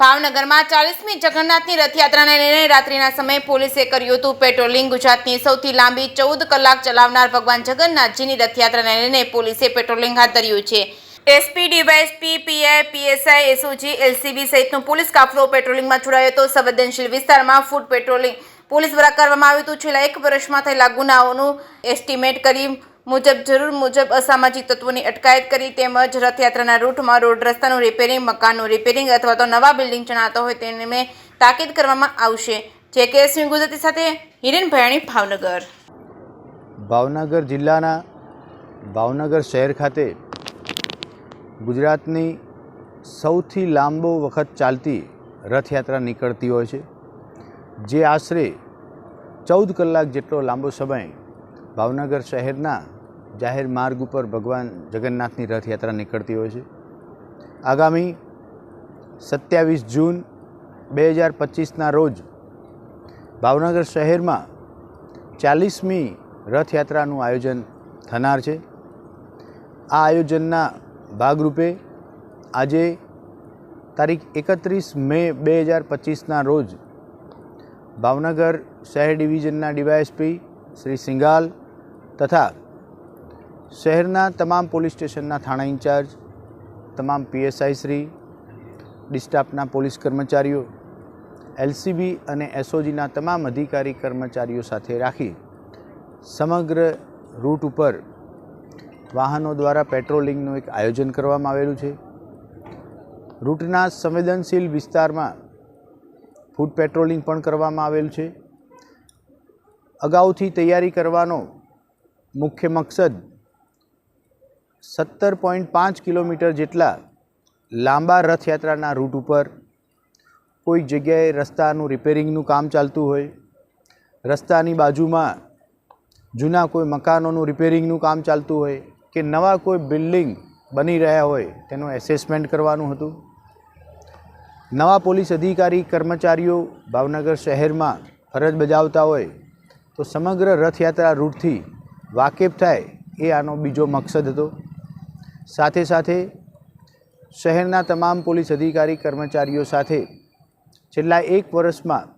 ભાવનગરમાં 40મી જગન્નાથની રથયાત્રાને લઈને રાત્રિના સમયે પોલીસે કર્યું હતું પેટ્રોલિંગ। ગુજરાતની સૌથી લાંબી 14 કલાક ચલાવનાર ભગવાન જગન્નાથજીની રથયાત્રાને લઈને પોલીસે પેટ્રોલિંગ હાથ ધર્યું છે। SP, DYSP, PI, PSI, SOG, LCB સહિતનો પોલીસ કાફલો પેટ્રોલિંગમાં જોડાયો હતો। સંવેદનશીલ વિસ્તારમાં ફૂટ પેટ્રોલિંગ પોલીસ દ્વારા કરવામાં આવ્યું હતું। છેલ્લા 1 વર્ષમાં થયેલા ગુનાઓનું એસ્ટિમેટ કરી મુજબ જરૂર મુજબ અસામાજિક તત્વોની અટકાયત કરી તેમજ રથયાત્રાના રૂટમાં રોડ રસ્તાનું રિપેરિંગ, મકાનનું રિપેરિંગ અથવા તો નવા બિલ્ડિંગ ચણાતો હોય તેને તાકીદ કરવામાં આવશે। જે કેસની ગુજરાતી સાથે હિરેન ભયાણી, ભાવનગર। ભાવનગર જિલ્લાના ભાવનગર શહેર ખાતે ગુજરાતની સૌથી લાંબો વખત ચાલતી રથયાત્રા નીકળતી હોય છે, જે આશરે 14 કલાક જેટલો લાંબો સમય ભાવનગર શહેરના જાહેર માર્ગ ઉપર ભગવાન જગન્નાથની રથયાત્રા નીકળતી હોય છે। આગામી 27 જૂન 2025ના રોજ ભાવનગર શહેરમાં 40મી રથયાત્રાનું આયોજન થનાર છે। આ આયોજનના ભાગરૂપે આજે તારીખ 31 મે 2025ના રોજ ભાવનગર શહેર ડિવિઝનના ડીવાયએસપી શ્રી સિંઘાલ તથા શહેરના તમામ પોલીસ સ્ટેશનના થાણા ઇન્ચાર્જ, તમામ પીએસઆઈ શ્રી, ડિસ્ટાફના પોલીસ કર્મચારીઓ, એલસીબી અને એસઓજીના તમામ અધિકારી કર્મચારીઓ સાથે રાખી સમગ્ર રૂટ ઉપર વાહનો દ્વારા પેટ્રોલિંગનું એક આયોજન કરવામાં આવેલું છે। રૂટના સંવેદનશીલ વિસ્તારમાં ફૂટ પેટ્રોલિંગ પણ કરવામાં આવેલું છે। અગાઉથી તૈયારી કરવાનો મુખ્ય મકસદ 17.5 કિલોમીટર જેટલા લાંબા રથયાત્રાના રૂટ ઉપર કોઈક જગ્યાએ રસ્તાનું રિપેરિંગનું કામ ચાલતું હોય, રસ્તાની બાજુમાં જૂના કોઈ મકાનોનું રિપેરિંગનું કામ ચાલતું હોય કે નવા કોઈ બિલ્ડિંગ બની રહ્યા હોય તેનું એસેસમેન્ટ કરવાનું હતું। નવા પોલીસ અધિકારી કર્મચારીઓ ભાવનગર શહેરમાં ફરજ બજાવતા હોય તો સમગ્ર રથયાત્રા રૂટથી વાકેફ થાય એ આનો બીજો મકસદ હતો। સાથે સાથે શહેરના તમામ પોલીસ અધિકારી કર્મચારીઓ સાથે છેલ્લા 1 વર્ષમાં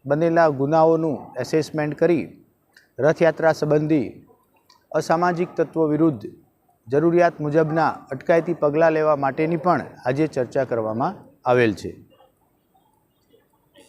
બનેલા ગુનાઓનું એસેસમેન્ટ કરી રથયાત્રા સંબંધી અસામાજિક તત્વો વિરુદ્ધ જરૂરિયાત મુજબના અટકાયતી પગલાં લેવા માટેની પણ આજે ચર્ચા કરવામાં આવેલ છે।